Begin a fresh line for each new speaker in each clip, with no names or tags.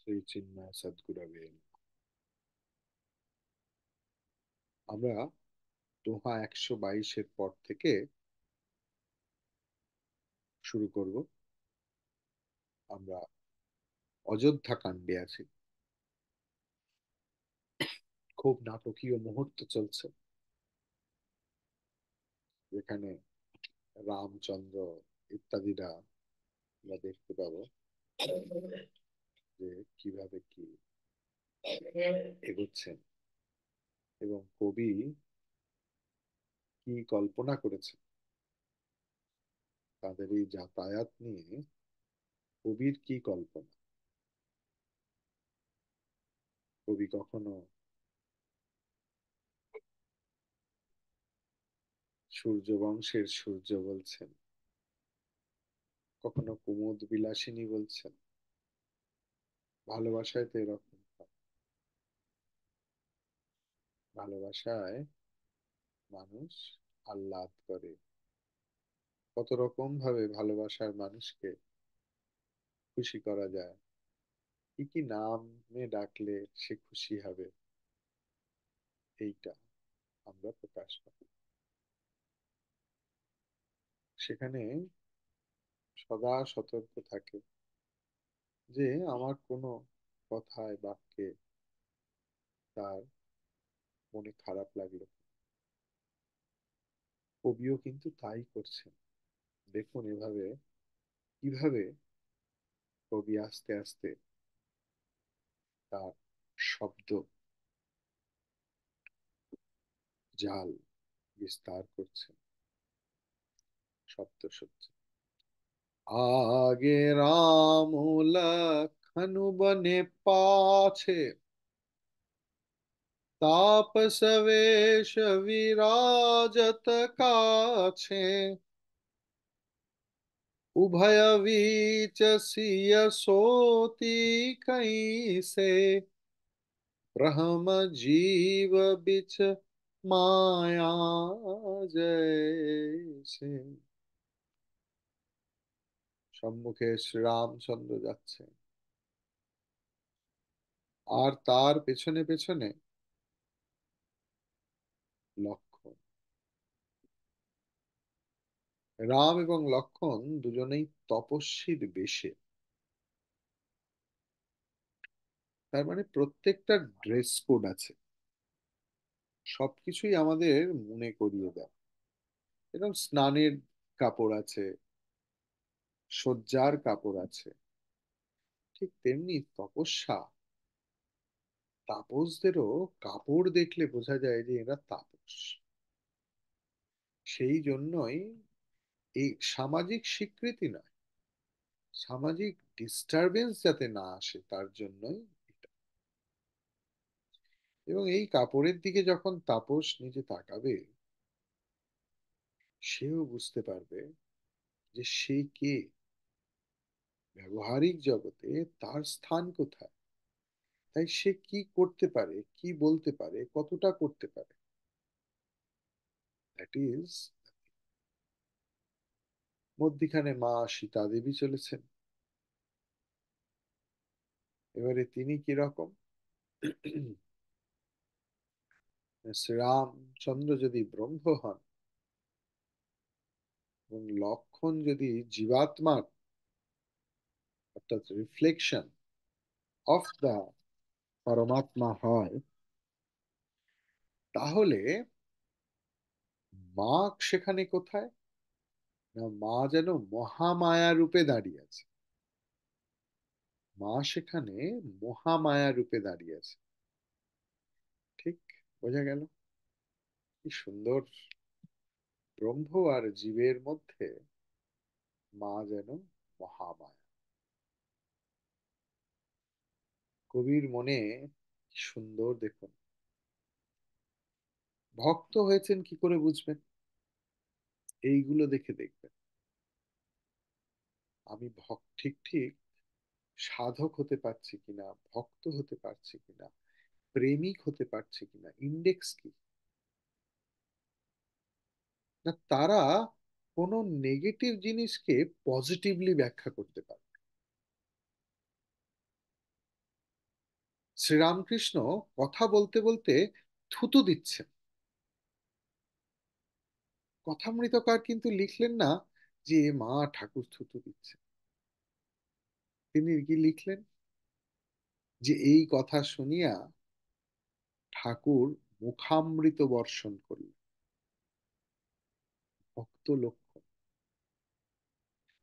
শ্রী চিন্ময় সদ্গুরবে নমঃ। আমরা দোহা 122-এর পর থেকে শুরু করব। আমরা অযোধ্যা কাণ্ডে আছি। খুব নাটকীয় মুহূর্ত চলছে, যেখানে রামচন্দ্র ইত্যাদিরা আমরা দেখতে পাবো যে কিভাবে কি এগোচ্ছেন, এবং কবি কি কল্পনা করেছেন তাদের এই যাতায়াত নিয়ে। কবির কি কল্পনা? কবি কখনো সূর্য বংশের সূর্য বলছেন, কখনো কুমুদ বিলাসিনী বলছেন। ভালোবাসায় তো এরকম হয়। ভালোবাসায় মানুষ আহ্লাদ করে, কত রকম ভাবে ভালোবাসার মানুষকে খুশি করা যায়, কি কি নামে ডাকলে সে খুশি হবে, এইটা আমরা প্রকাশ পাই। সেখানে সদা সতর্ক থাকে যে আমার কোনো কথায় বাক্যে তার মনে খারাপ লাগলো। কবিও কিন্তু তাই করছেন। দেখুন এভাবে কিভাবে কবি আস্তে আস্তে তার শব্দ জাল বিস্তার করছেন। শব্দ সজ্জা आगे राम लखन बने पाछे, तापस वेश विराजत काछे, उभय वीच सिय सोती कहीं से, ब्रह्म जीव बिच माया जैसे। সম্মুখে শ্রীরামচন্দ্র যাচ্ছে, আর তার পেছনে পেছনে লক্ষ্মণ। রাম এবং লক্ষ্মণ দুজনেই তপস্বীর বেশে। তার মানে প্রত্যেকটা ড্রেস কোড আছে, সবকিছুই আমাদের মনে করিয়ে দেয়। এরকম স্নানের কাপড় আছে, সজ্জার কাপড় আছে, ঠিক তেমনি তপস্যা। তাপসদেরও কাপড় দেখলে বোঝা যায় যে এরা তাপস। সেই জন্যই এই সামাজিক স্বীকৃতি নয়, সামাজিক ডিস্টারবেন্স যাতে না আসে তার জন্যই এটা। এবং এই কাপড়ের দিকে যখন তাপস নিজে তাকাবে, সেও বুঝতে পারবে যে সে কে, ব্যবহারিক জগতে তার স্থান কোথায়, তাই সে কি করতে পারে, কি বলতে পারে, কতটা করতে পারে। দ্যাট ইজ, মধ্যিখানে মা সীতা দেবী চলেছেন। এবারে তিনি কি রকম? শ্রীরামচন্দ্র যদি ব্রহ্ম হন এবং লক্ষণ যদি জীবাত্মার, অর্থাৎ রিফ্লেকশন অফ দা পরমাত্মা হয়, তাহলে মা সেখানে কোথায়? না, মা যেন মহামায়া রূপে দাঁড়িয়ে আছে। মা সেখানে মহামায়া রূপে দাঁড়িয়ে আছে। ঠিক বোঝা গেল? কি সুন্দর! ব্রহ্ম আর জীবের মধ্যে মা যেন মহামায়া। কবির মনে কি সুন্দর! দেখুন, ভক্ত হয়েছেন কি করে বুঝবেন? এইগুলো দেখে দেখবেন। আমি ভক্ত, ঠিক ঠিক সাধক হতে পারছি কিনা, ভক্ত হতে পারছি কিনা, প্রেমিক হতে পারছি কিনা, ইন্ডেক্স কি? না, তারা কোনো নেগেটিভ জিনিসকে পজিটিভলি ব্যাখ্যা করতে পারে। শ্রীরামকৃষ্ণ কথা বলতে বলতে থুতু দিচ্ছেন। কথামৃতকার কিন্তু লিখলেন না যে মা ঠাকুর থুতু দিচ্ছে। তিনি কি লিখলেন যে এই কথা শুনিয়া ঠাকুর মুখামৃত বর্ষণ করলেন। ভক্ত লক্ষণ,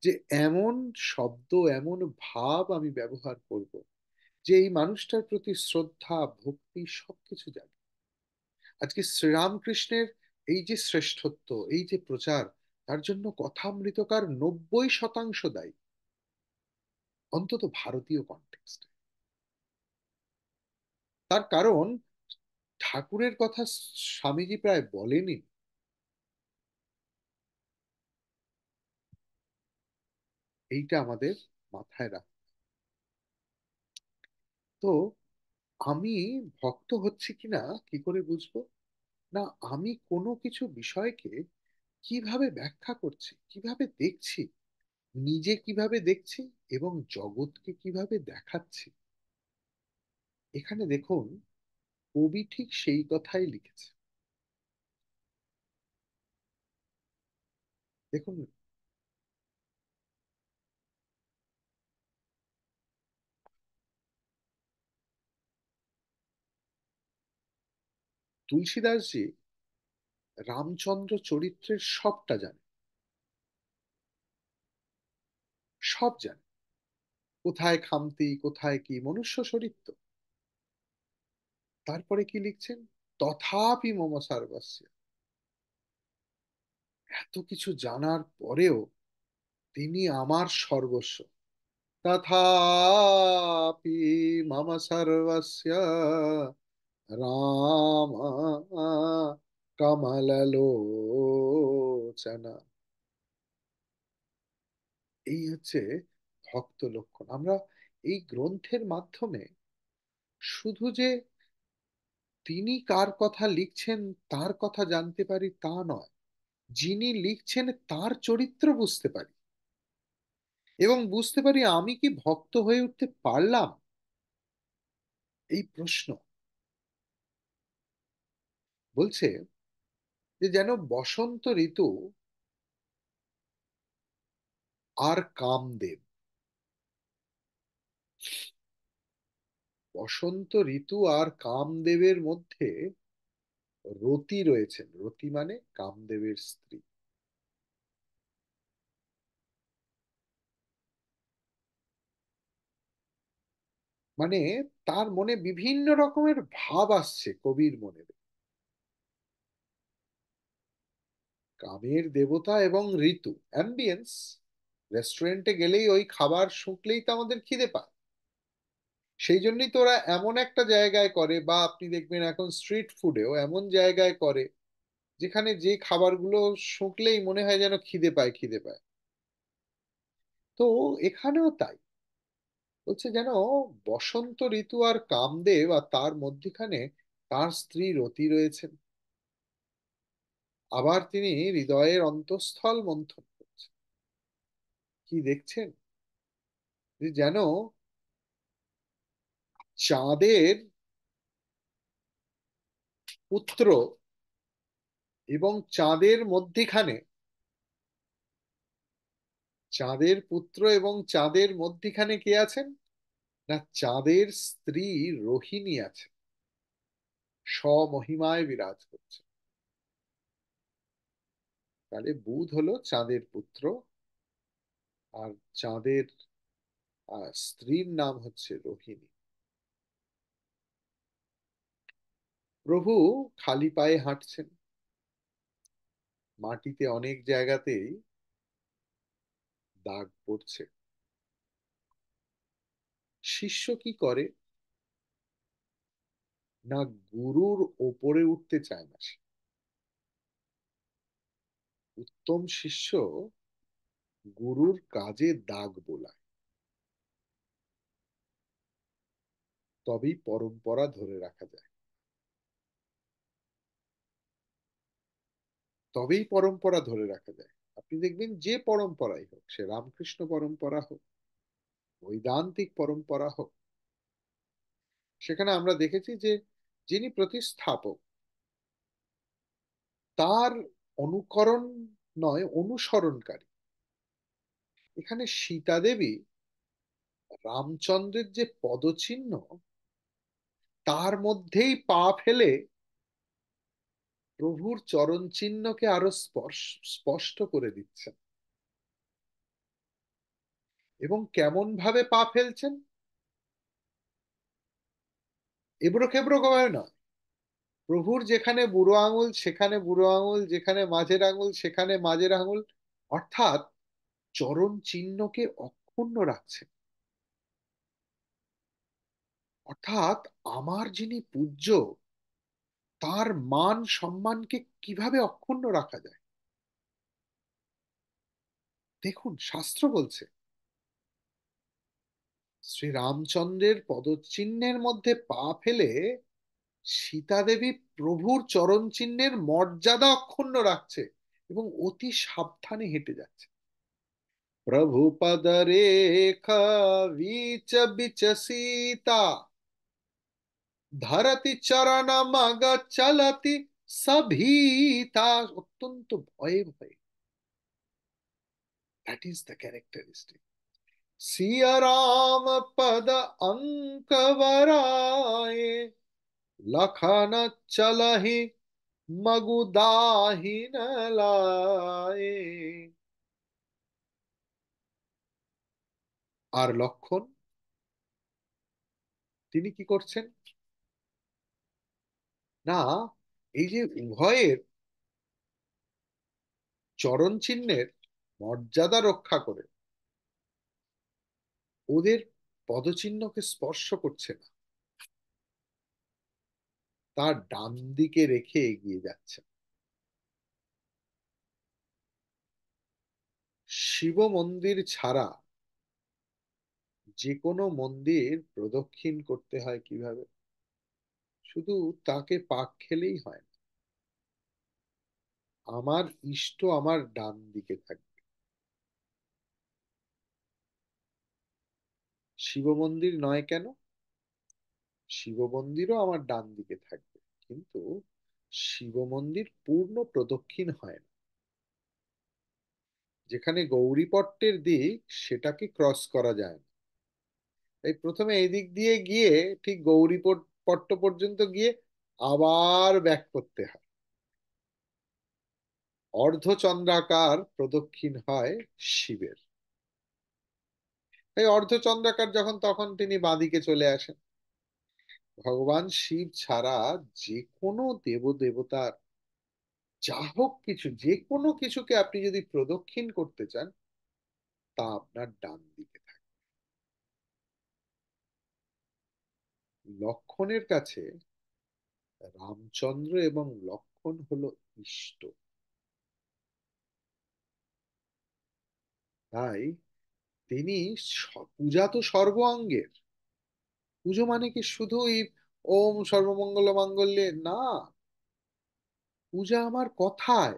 যে এমন শব্দ, এমন ভাব আমি ব্যবহার করব যে এই মানুষটার প্রতি শ্রদ্ধা, ভক্তি সবকিছু জাগে। আজকে শ্রীরামকৃষ্ণের এই যে শ্রেষ্ঠত্ব, এই যে প্রচার, তার জন্য কথামৃতকার 90% দায়ী, অন্তত ভারতীয় কনটেক্সটে। তার কারণ ঠাকুরের কথা স্বামীজি প্রায় বলেনি। এইটা আমাদের মাথায় রাখ। তো আমি ভক্ত হচ্ছি কিনা কি করে বুঝবো? না, আমি কোনো কিছু বিষয়কে কিভাবে ব্যাখ্যা করছি, কিভাবে দেখছি, নিজে কিভাবে দেখছি এবং জগৎকে কিভাবে দেখাচ্ছি। এখানে দেখুন, কবি ঠিক সেই কথাই লিখেছে। দেখুন, তুলসীদাসজি রামচন্দ্র চরিত্রের সবটা জানে, সব জানে, কোথায় খামতি, কোথায় কি, মনুষ্য শরীর তো। তারপরে কি লিখছেন? তথাপি মম সর্বস্য। এত কিছু জানার পরেও তিনি আমার সর্বস্ব। তথাপি মম সর্বস্য রাম কমললোচনা। এই হচ্ছে ভক্ত লক্ষণ। আমরা এই গ্রন্থের মাধ্যমে শুধু যে তিনি কার কথা লিখছেন তার কথা জানতে পারি তা নয়, যিনি লিখছেন তার চরিত্র বুঝতে পারি, এবং বুঝতে পারি আমি কি ভক্ত হয়ে উঠতে পারলাম। এই প্রশ্ন বলছে যে যেন বসন্ত ঋতু আর কামদেব। বসন্ত ঋতু আর কামদেবের মধ্যে রতি রয়েছেন। রতি মানে কামদেবের স্ত্রী। মানে তার মনে বিভিন্ন রকমের ভাব আসছে, কবির মনে। কামের দেবতা এবং ঋতু, অ্যাম্বিয়েন্স। রেস্টুরেন্টে গেলেই ওই খাবার শুঁকলেই তো আমাদের খিদে পায়। সেই জন্যই তো ওরা এমন একটা জায়গায় করে, বা আপনি দেখবেন এখন স্ট্রিট ফুডেও এমন জায়গায় করে যেখানে যে খাবারগুলো শুঁকলেই মনে হয় যেন খিদে পায়, খিদে পায়। তো এখানেও তাই। বলছে যেন বসন্ত ঋতু আর কামদেব, আর তার মধ্যখানে তার স্ত্রী রতি রয়েছেন। আবার তিনি হৃদয়ের অন্তঃস্থল মন্থন করছেন। কি দেখছেন? যে যেন চাঁদের পুত্র এবং চাঁদের মধ্যিখানে, চাঁদের পুত্র এবং চাঁদের মধ্যিখানে কে আছেন? না, চাঁদের স্ত্রী রোহিণী আছে, স্বমহিমায় বিরাজ করছে। তাহলে বুধ হলো চাঁদের পুত্র, আর চাঁদের স্ত্রীর নাম হচ্ছে রোহিণী। প্রভু খালি পায়ে হাঁটছেন, মাটিতে অনেক জায়গাতেই দাগ পড়ছে। শিষ্য কি করে? না, গুরুর ওপরে উঠতে চায় না সে। উত্তম শিষ্য গুরুর কাজে দাগ বোলায়, তবেই পরম্পরা ধরে রাখা যায়। তবেই পরম্পরা ধরে রাখা যায়। আপনি দেখবেন যে পরম্পরাই হোক, সে রামকৃষ্ণ পরম্পরা হোক, বৈদান্তিক পরম্পরা হোক, সেখানে আমরা দেখেছি যে যিনি প্রতিস্থাপক তার অনুকরণ নয়, অনুসরণকারী। এখানে সীতা দেবী রামচন্দ্রের যে পদচিহ্ন, তার মধ্যেই পা ফেলে প্রভুর চরণ চিহ্নকে আরো স্পষ্ট করে দিচ্ছেন। এবং কেমন ভাবে পা ফেলছেন? এবড়ো খেবড়ো ভাবে নয়। প্রভুর যেখানে বুড়ো আঙুল সেখানে বুড়ো আঙুল, যেখানে মাঝের আঙুল সেখানে মাঝের আঙুল, অর্থাৎ চরণ চিহ্নকে অক্ষুণ্ণ রাখছেন। অর্থাৎ আমার যিনি পূজ্য, তার মান সম্মানকে কিভাবে অক্ষুণ্ণ রাখা যায়। দেখুন, শাস্ত্র বলছে শ্রী রামচন্দ্রের পদচিহ্নের মধ্যে পা ফেলে সীতা দেবী প্রভুর চরণ চিহ্নের মর্যাদা অক্ষুণ্ণ রাখছে এবং অতি সাবধানে হেঁটে যাচ্ছে। প্রভু পদ রেখা বিচ বিচ সীতা, ধরতি চরণ মগ চলতি সভীতা। অত্যন্ত ভয়ে ভয়ে। That is the characteristic. Siya Ram पद अंकवराए, लखन चलहि मगुदाहि न लाए। আর লক্ষণ, তিনি কি করছেন? না, এই যে উভয়ের চরণ চিহ্নের মর্যাদা রক্ষা করে ওদের পদচিহ্নকে স্পর্শ করছে না, তার ডান দিকে রেখে এগিয়ে যাচ্ছে। শিব মন্দির ছাড়া যে কোনো মন্দির প্রদক্ষিণ করতে হয় কিভাবে? শুধু তাকে পাক খেলেই হয় না। আমার ইষ্ট আমার ডান দিকে থাকবে। শিব মন্দির নয় কেন? শিব মন্দিরও আমার ডান দিকে থাকবে, কিন্তু শিব মন্দির পূর্ণ প্রদক্ষিণ হয় না। যেখানে গৌরীপট্টের দিক, সেটাকে ক্রস করা যায় না। তাই প্রথমে এই দিক দিয়ে গিয়ে ঠিক পট্ট পর্যন্ত গিয়ে আবার ব্যাক করতে হয়। অর্ধচন্দ্রাকার প্রদক্ষিণ হয় শিবের। তাই অর্ধচন্দ্রাকার যখন, তখন তিনি বাঁদিকে চলে আসেন। ভগবান শিব ছাড়া যে কোনো দেব দেবতার যা হোক কিছু, যে কোনো কিছুকে আপনি যদি প্রদক্ষিণ করতে চান, তা আপনার ডান দিকে থাকে। লক্ষণের কাছে রামচন্দ্র এবং লক্ষণ হলো ইষ্ট। তাই তিনি পূজা তো সর্বাঙ্গের। পুজো মানে কি শুধুই ওম সর্বমঙ্গল মাঙ্গল্যে না। পূজা আমার কথায়,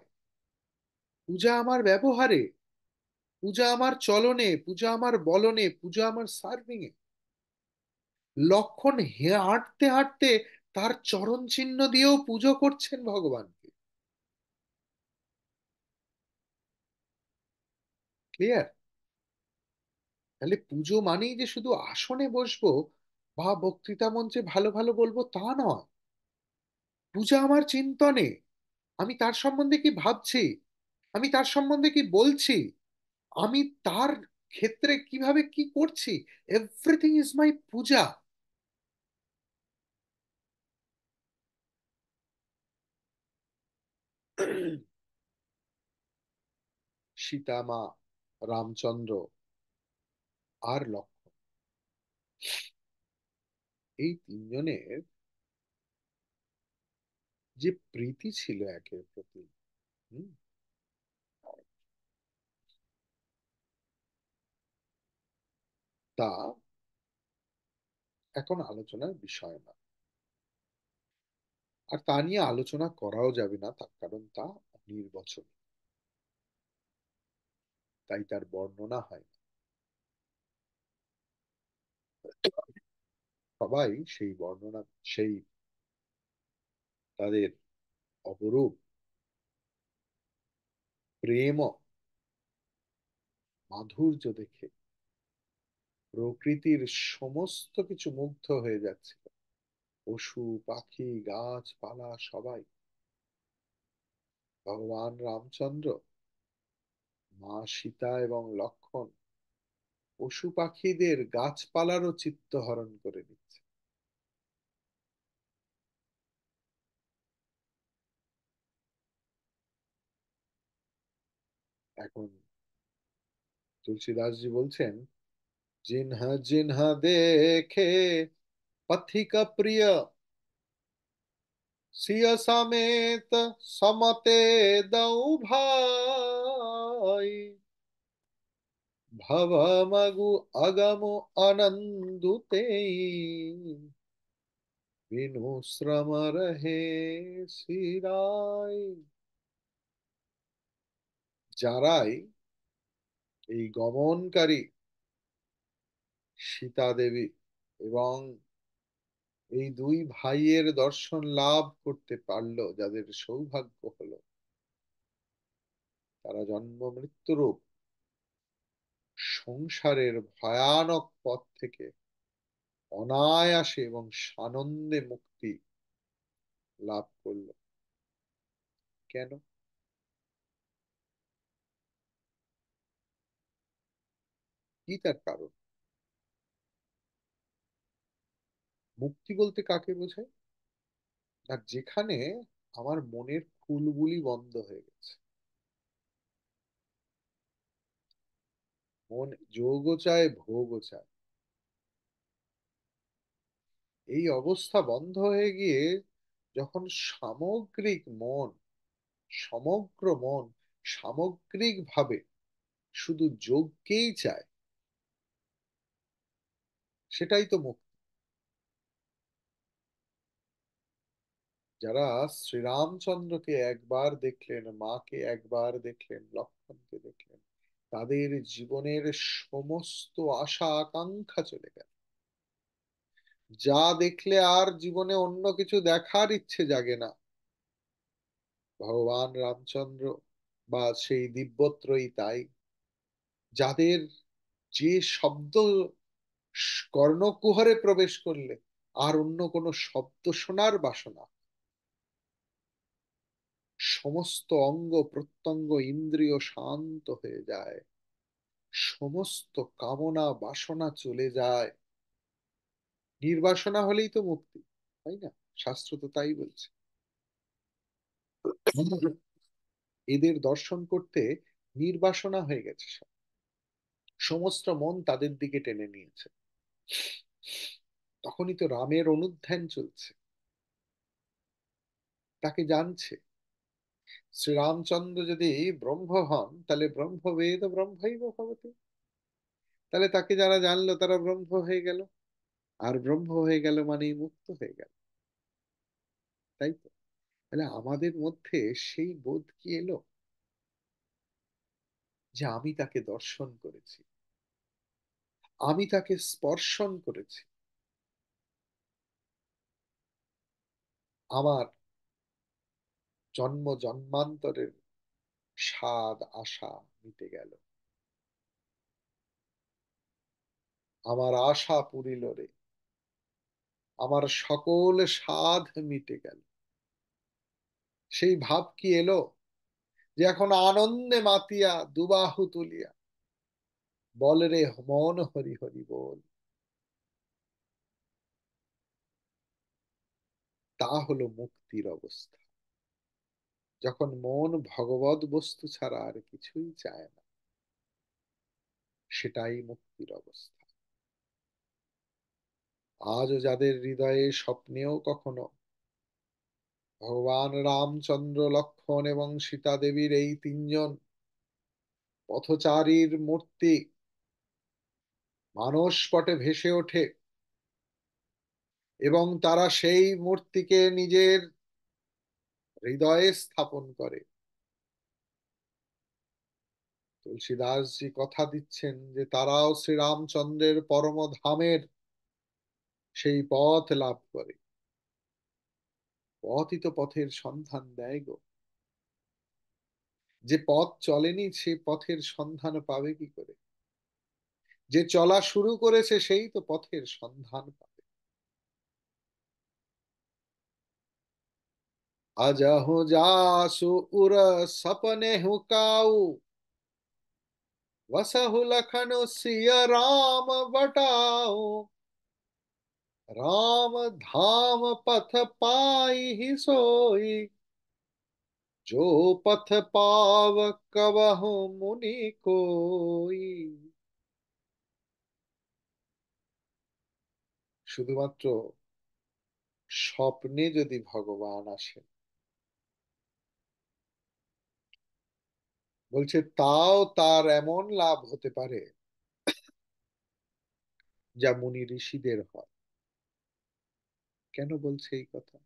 পূজা আমার ব্যবহারে, পূজা আমার চলনে, পূজা আমার বলনে, পূজা আমার সার্ভিং এ। লক্ষণ হাঁটতে হাঁটতে তার চরণ চিহ্ন দিয়েও পুজো করছেন ভগবানকে। ক্লিয়ার? তাহলে পুজো মানেই যে শুধু আসনে বসবো বা বক্তৃতা মঞ্চে ভালো ভালো বলবো তা নয়। পূজা আমার চিন্তনে, আমি তার সম্বন্ধে কি ভাবছি, আমি তার সম্বন্ধে কি বলছি, আমি তার ক্ষেত্রে কিভাবে কি করছি, এভরিথিং ইজ মাই পূজা। সীতা মা, রামচন্দ্র আর লক্ষ্মণ, এই তিনজনের যে প্রীতি ছিল একের প্রতি, হুম, তা এখন আলোচনার বিষয় না। আর তা নিয়ে আলোচনা করাও যাবে না, তার কারণ তা অনির্বচন। তাই তার বর্ণনা হয় না। সবাই সেই বর্ণনা, সেই তাদের অপরূপ প্রেম ও মাধুর্য দেখে প্রকৃতির সমস্ত কিছু মুগ্ধ হয়ে যাচ্ছে। পশু পাখি গাছপালা সবাই। ভগবান রামচন্দ্র, মা সীতা এবং লক্ষ্মণ পশু পাখিদের গাছপালারও চিত্ত হরণ করে নিচ্ছে। এখন তুলসীদাসজি বলছেন, जिन्ह जिन्ह देखे पथिक प्रिय सिय समेत समते दऊ भाई भव मगु अगम अनंदुते बिनु श्रम रहे सिराय। যারাই এই গমনকারী সীতা দেবী এবং এই দুই ভাইয়ের দর্শন লাভ করতে পারলো, যাদের সৌভাগ্য হলো, তারা জন্ম মৃত্যুরূপ সংসারের ভয়ানক পথ থেকে অনায়াসে এবং সানন্দে মুক্তি লাভ করলো। কেন? কি তার কারণ? মুক্তি বলতে কাকে বোঝায়? আর যেখানে আমার মনের খুলবুলি বন্ধ হয়ে গেছে, মন যোগও চায় ভোগও চায়, এই অবস্থা বন্ধ হয়ে গিয়ে যখন সামগ্রিক মন, সমগ্র মন সামগ্রিক ভাবে শুধু যোগকেই চায়, সেটাই তো মুক্তি। যারা শ্রীরামচন্দ্রকে একবার দেখলেন, মাকে একবার দেখলেন, লক্ষ্মণকে দেখলেন, তাদের জীবনের সমস্ত আশা আকাঙ্ক্ষা চলে গেল। যা দেখলে আর জীবনে অন্য কিছু দেখার ইচ্ছে জাগে না। ভগবান রামচন্দ্র বা সেই দিব্যত্রয়ী তাই, যাদের যে শব্দ কর্ণকুহরে প্রবেশ করলে আর অন্য কোনো শব্দ শোনার বাসনা, সমস্ত অঙ্গ প্রত্যঙ্গ ইন্দ্রিয় শান্ত হয়ে যায়, সমস্ত কামনা বাসনা চলে যায়। নির্বাসনা হলেই তো মুক্তি, তাই না? শাস্ত্র তো তাই বলছে। এদের দর্শন করতে নির্বাসনা হয়ে গেছে সব। সমস্ত মন তাদের দিকে টেনে নিয়েছে। তখনই তো রামের অনুধ্যান চলছে, তাকে জানছে। শ্রীরামচন্দ্র যদি ব্রহ্ম হন, তাহলে ব্রহ্মবেদ ব্রহ্মৈব ভবতি, তাহলে তাকে যারা জানলো তারা ব্রহ্ম হয়ে গেল। আর ব্রহ্ম হয়ে গেল মানেই মুক্ত হয়ে গেল, তাই তো? তাহলে আমাদের মধ্যে সেই বোধ কি এলো যে আমি তাকে দর্শন করেছি, আমি তাকে স্পর্শন করেছি, আমার জন্ম জন্মান্তরের স্বাদ আশা মিটে গেল, আমার আশা পুরিল রে, আমার সকল স্বাদ মিটে গেল। সেই ভাব কি এলো যে এখন আনন্দে মাতিয়া দুবাহু তুলিয়া বল রে মন হরি হরি বল। তা হলো মুক্তির অবস্থা, যখন মন ভগবত বস্তু ছাড়া আর কিছুই চায় না, সেটাই মুক্তির অবস্থা। আজও যাদের হৃদয়ে স্বপ্নেও কখনো ভগবান রামচন্দ্র লক্ষ্মণ এবং সীতা দেবীর এই তিনজন পথচারীর মূর্তি মানসপটে ভেসে ওঠে এবং তারা সেই মূর্তিকে নিজের হৃদয়ে স্থাপন করে, তুলসীদাসজি কথা দিচ্ছেন যে তারাও শ্রীরামচন্দ্রের পরম ধামের সেই পথ লাভ করে। পথই তো পথের সন্ধান দেয় গো। যে পথ চলেনি সে পথের সন্ধান পাবে কি করে? যে চলা শুরু করেছে সেই তো পথের সন্ধান পাবে। अजहु जासु उर सपने हुकाऊ, वसहु लखन सिय राम बटाऊ। राम धाम पथ पाई ही सोई, जो पथ पाव कबहु मुनि कोई। শুধুমাত্র স্বপ্নে যদি ভগবান আসেন, বলছে তাও তার এমন লাভ হতে পারে যা মুনি ঋষিদের হয়। কেন বলছে এই কথা?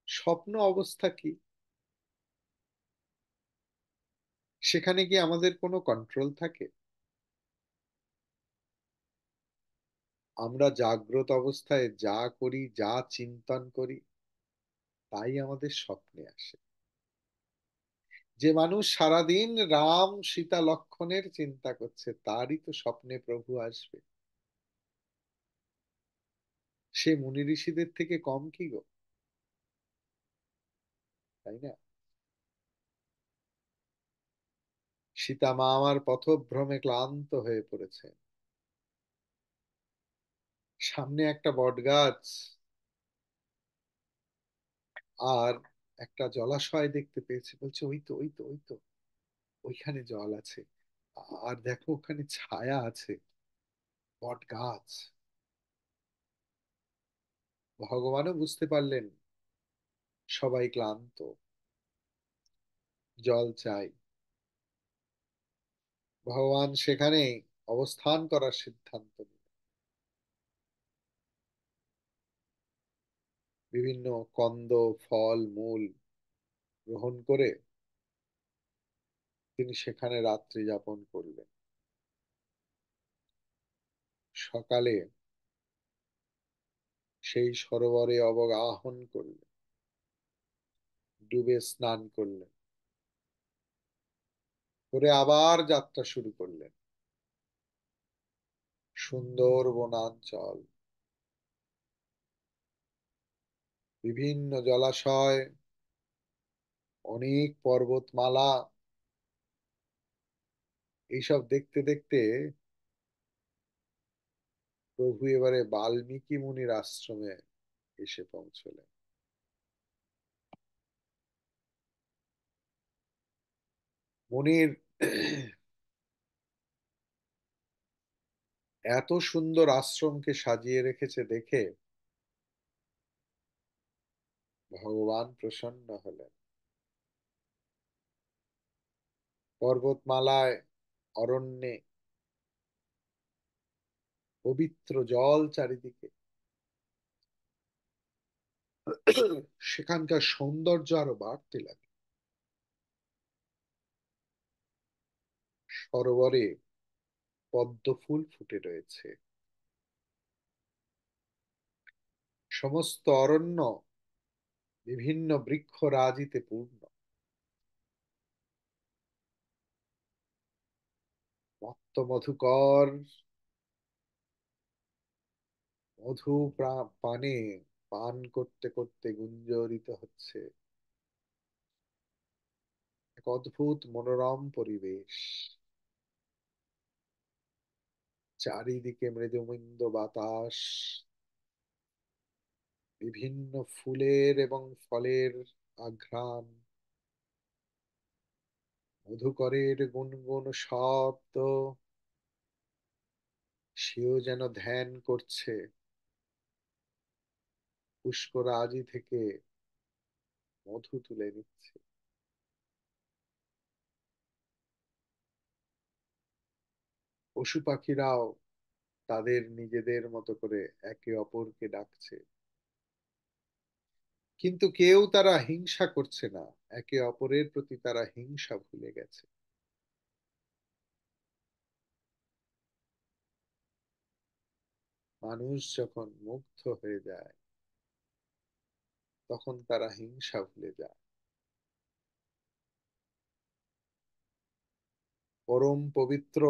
স্বপ্ন অবস্থা কি? সেখানে কি আমাদের কোনো কন্ট্রোল থাকে? আমরা জাগ্রত অবস্থায় যা করি, যা চিন্তন করি, তাই আমাদের স্বপ্নে আসে। যে মানুষ সারাদিন রাম সীতা লক্ষণের চিন্তা করছে, তারই তো স্বপ্নে প্রভু আসবে। সে মুনি ঋষিদের থেকে কম কি গো? তাই না? সীতা মা আমার পথভ্রমে ক্লান্ত হয়ে পড়েছে। সামনে একটা বট গাছ আর একটা জলাশয় দেখতে পেয়েছে, বলছে ওই তো ওই তো ওই তো, ওইখানে জল আছে। আর দেখো ওখানে ছায়া আছে, বট গাছ। ভগবানও বুঝতে পারলেন সবাই ক্লান্ত, জল চাই। ভগবান সেখানে অবস্থান করার সিদ্ধান্ত নিলেন। বিভিন্ন কন্দ, ফল, মূল গ্রহণ করে তিনি সেখানে রাত্রি যাপন করলেন। সকালে সেই সরোবরে অবগাহন করলেন, ডুবে স্নান করলেন, করে আবার যাত্রা শুরু করলেন। সুন্দর বনাঞ্চল, বিভিন্ন জলাশয়, অনেক পর্বতমালা, এইসব দেখতে দেখতে প্রভু এবারে বাল্মীকি মুনির আশ্রমে এসে পৌঁছলেন। মুনির এত সুন্দর আশ্রমকে সাজিয়ে রেখেছে দেখে ভগবান প্রসন্ন হলেন। পর্বতমালায়, অরণ্যে পবিত্র জল চারিদিকে, সেখানকার সৌন্দর্য আরো বাড়তে লাগে। সরোবরে পদ্ম ফুল ফুটে রয়েছে, সমস্ত অরণ্য বিভিন্ন বৃক্ষরাজিতে পূর্ণ। মত্ত মধুকর মধু পানে পান করতে করতে গুঞ্জরিত হচ্ছে এক অদ্ভুত মনোরম পরিবেশ। চারিদিকে মৃদুমন্দ বাতাস, বিভিন্ন ফুলের এবং ফলের আঘ্রাণ, মধুকরের গুনগুন শব্দ। সেও যেন ধ্যান করছে, পুষ্করাজি থেকে মধু তুলে নিচ্ছে। পশু পাখিরাও তাদের নিজেদের মতো করে একে অপরকে ডাকছে, কিন্তু কেউ তারা হিংসা করছে না। একে অপরের প্রতি তারা হিংসা ভুলে গেছে। মানুষ যখন মুগ্ধ হয়ে যায় তখন তারা হিংসা ভুলে যায়। পরম পবিত্র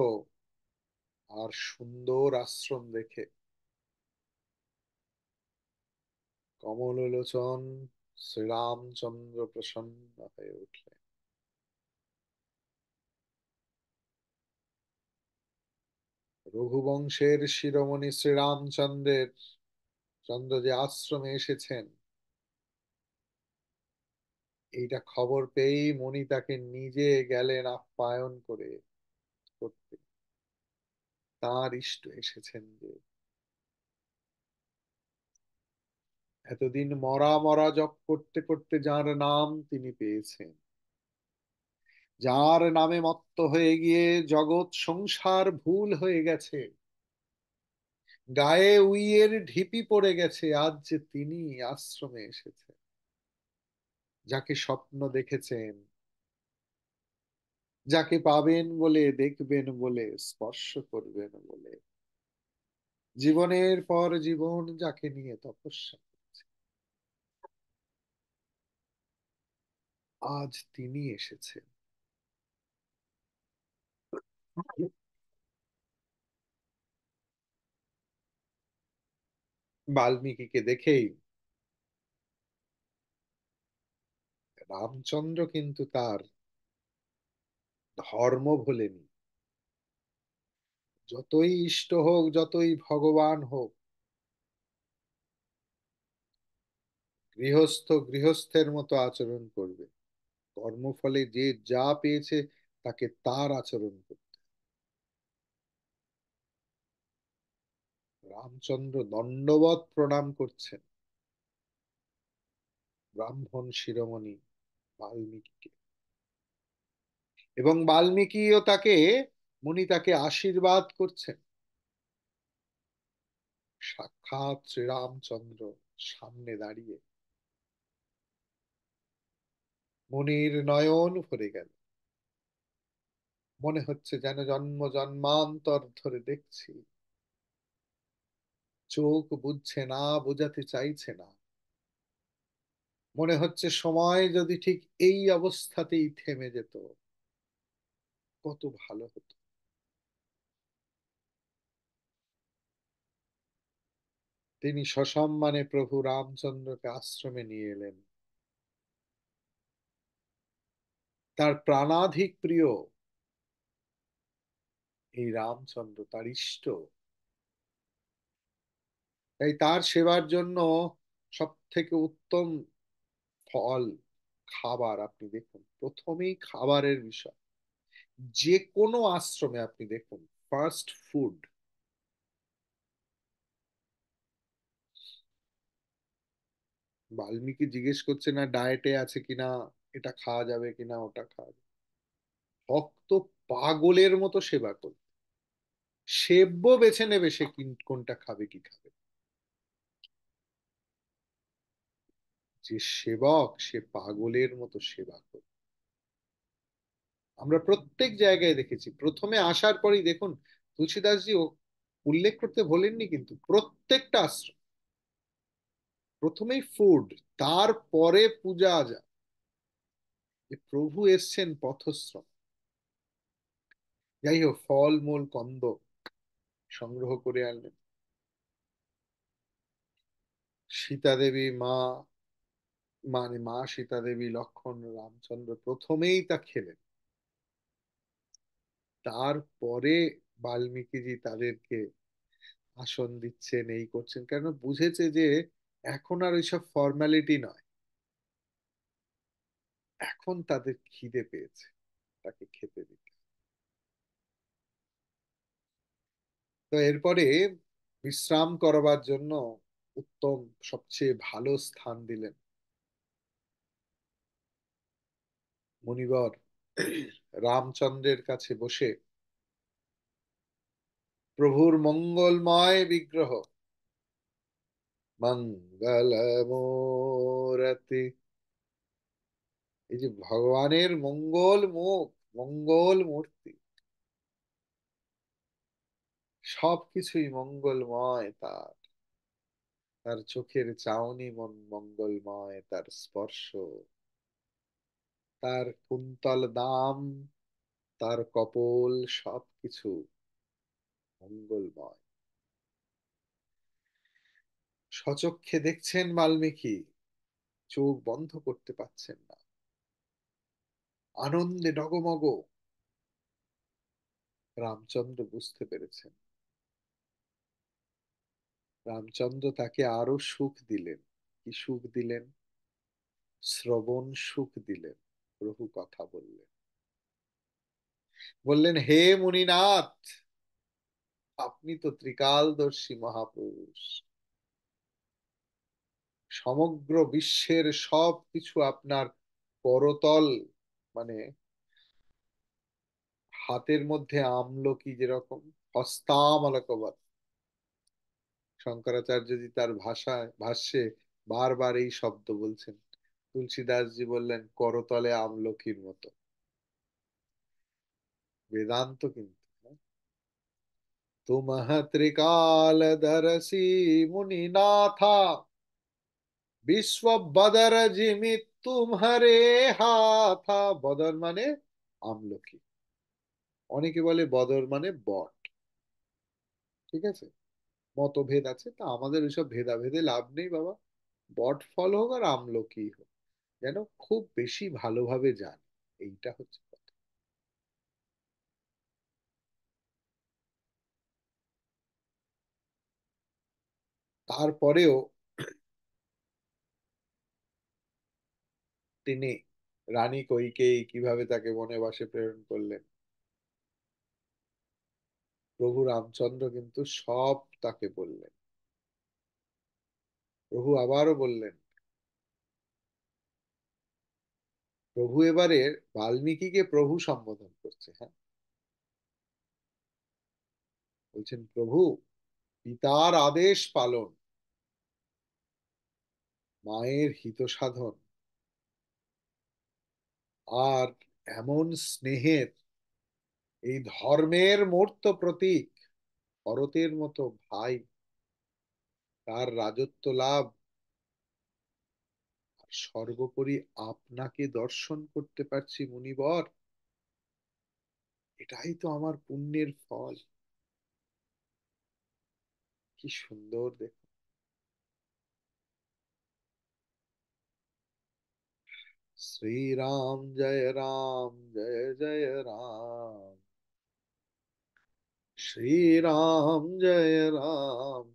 আর সুন্দর আশ্রম দেখে কমললোচন শ্রীরামচন্দ্র প্রসন্ন হয়ে উঠলেন। রঘুবংশের শিরোমণি চন্দ্র যে আশ্রমে এসেছেন, এইটা খবর পেয়েই মণি তাকে নিজে গেলেন আপ্যায়ন করতে। তার ইষ্ট এসেছেন যে, এতদিন মরা মরা জপ করতে করতে যার নাম তিনি পেয়েছেন, যার নামে মত্ত হয়ে গিয়ে জগৎ সংসার ভুল হয়ে গেছে, গায়ে উইয়ের ঢিপি পড়ে গেছে, আজ যে তিনি আশ্রমে এসেছেন, যাকে স্বপ্ন দেখেছেন, যাকে পাবেন বলে, দেখবেন বলে, স্পর্শ করবেন বলে, জীবনের পর জীবন যাকে নিয়ে তপস্যা, আজ তিনি এসেছেন। বাল্মীকিকে দেখেই রামচন্দ্র কিন্তু তার ধর্ম ভোলেনি। যতই ইষ্ট হোক, যতই ভগবান হোক, গৃহস্থ গৃহস্থের মতো আচরণ করবে। কর্মফলে যে যা পেয়েছে তাকে তার আচরণ করতে। রামচন্দ্র দণ্ডবৎ প্রণাম করছেন ব্রাহ্মণ শিরোমণি বাল্মীকিকে, এবং বাল্মীকিও তাকে, মুনি তাকে আশীর্বাদ করছেন। সাক্ষাৎ শ্রীরামচন্দ্র সামনে দাঁড়িয়ে মুনির নয়ন ভরে গেল। মনে হচ্ছে যেন জন্ম জন্মান্তর ধরে দেখছি। চোখ বুঝছে না, বোঝাতে চাইছে না। মনে হচ্ছে সময় যদি ঠিক এই অবস্থাতেই থেমে যেত কত ভালো হতো। তিনি সসম্মানে প্রভু রামচন্দ্রকে আশ্রমে নিয়ে এলেন। তার প্রাণাধিক প্রিয় এই রামচন্দ্র, তার ইষ্ট, তাই তার সেবার জন্য সব থেকে উত্তম ফল খাবার। আপনি দেখুন, প্রথমেই খাবারের বিষয়, যে কোনো আশ্রমে আপনি দেখুন, ফার্স্ট ফুড। বাল্মীকি জিজ্ঞেস করছে না ডায়েটে আছে কিনা, এটা খাওয়া যাবে কিনা, ওটা খাওয়া যাবে। ভক্ত পাগলের মতো সেবা করবে, সেব্য বেছে নেবে সে কোনটা খাবে কি খাবে। যে সেবক সে পাগলের মতো সেবা করবে। আমরা প্রত্যেক জায়গায় দেখেছি, প্রথমে আসার পরই দেখুন, তুলসীদাসজি উল্লেখ করতে ভোলেননি কিন্তু, প্রত্যেকটা আশ্রম প্রথমেই ফুড, তারপরে পূজা আজা। যে প্রভু এসছেন পথশ্রম। যাই হোক, ফল মূল কন্দ সংগ্রহ করে আনলেন। সীতা দেবী মা, মানে মা সীতা দেবী, লক্ষ্মণ, রামচন্দ্র প্রথমেই তা খেলেন। তারপরে বাল্মীকিজি তাদেরকে আসন দিচ্ছেন, এই করছেন, কেন বুঝেছে যে এখন আর ওইসব ফর্মালিটি নয়, এখন তাদের খিদে পেয়েছে, তাকে খেতে দিতে। তো এরপরে বিশ্রাম করবার জন্য উত্তম, সবচেয়ে ভালো স্থান দিলেন। মুনিবর রামচন্দ্রের কাছে বসে প্রভুর মঙ্গলময় বিগ্রহ, মঙ্গলমূরতি, এই যে ভগবানের মঙ্গল মুখ, মঙ্গল মূর্তি, সবকিছুই মঙ্গলময় তার। তার চোখের চাউনি মঙ্গলময়, তার স্পর্শ, তার কুন্তল দাম, তার কপোল, সবকিছু মঙ্গলময়। সচক্ষে দেখছেন বাল্মীকি, চোখ বন্ধ করতে পারছেন না, আনন্দে ডগমগ। রামচন্দ্র বুঝতে পেরেছেন। রামচন্দ্র তাকে আরো সুখ দিলেন। কি সুখ দিলেন? শ্রবণ সুখ দিলেন। প্রভু কথা বললেন, বললেন, হে মুনিনাথ, আপনি তো ত্রিকালদর্শী মহাপুরুষ। সমগ্র বিশ্বের সব কিছু আপনার করতল, মানে হাতের মধ্যে আমলকি যেরকম, হস্তামলকবৎ। শঙ্করাচার্যজি তার ভাষায় ভাষ্যে বারবার এই শব্দ বলছেন। তুলসীদাসজি বললেন করতলে আমলকির মতো। বেদান্ত কিন্তু, হ্যাঁ? তুমহ ত্রিকালদর্শী মুনিনাথা, বিশ্ব বদর জিমি তুমহারে হাথা। বদর মানে আমলকি। অনেকে বলে বদর মানে বট। ঠিক আছে, মতভেদ আছে, তা আমাদের ওইসব ভেদাভেদে লাভ নেই বাবা। বট ফল হোক আর আমলকি হোক, যেন খুব বেশি ভালোভাবে জানে, এইটা হচ্ছে কথা। তারপরেও তিনি রানী কইকেয়ী কিভাবে তাকে বনবাসে প্রেরণ করলেন, প্রভু রামচন্দ্র কিন্তু সব তাকে বললেন। প্রভু আবারও বললেন, প্রভু এবারে বাল্মীকিকে প্রভু সম্বোধন করছে, হ্যাঁ। বলছেন, প্রভু, পিতার আদেশ পালন, মায়ের হিত সাধন, আর এমন স্নেহের, এই ধর্মের মূর্ত প্রতীক ভরতের মতো ভাই, তার রাজত্ব লাভ, আর সর্বোপরি আপনাকে দর্শন করতে পারছি মুনিবর, এটাই তো আমার পুণ্যের ফল। কি সুন্দর দেখো। শ্রীরাম জয় রাম, জয় জয় রাম, শ্রীরাম জয় রাম।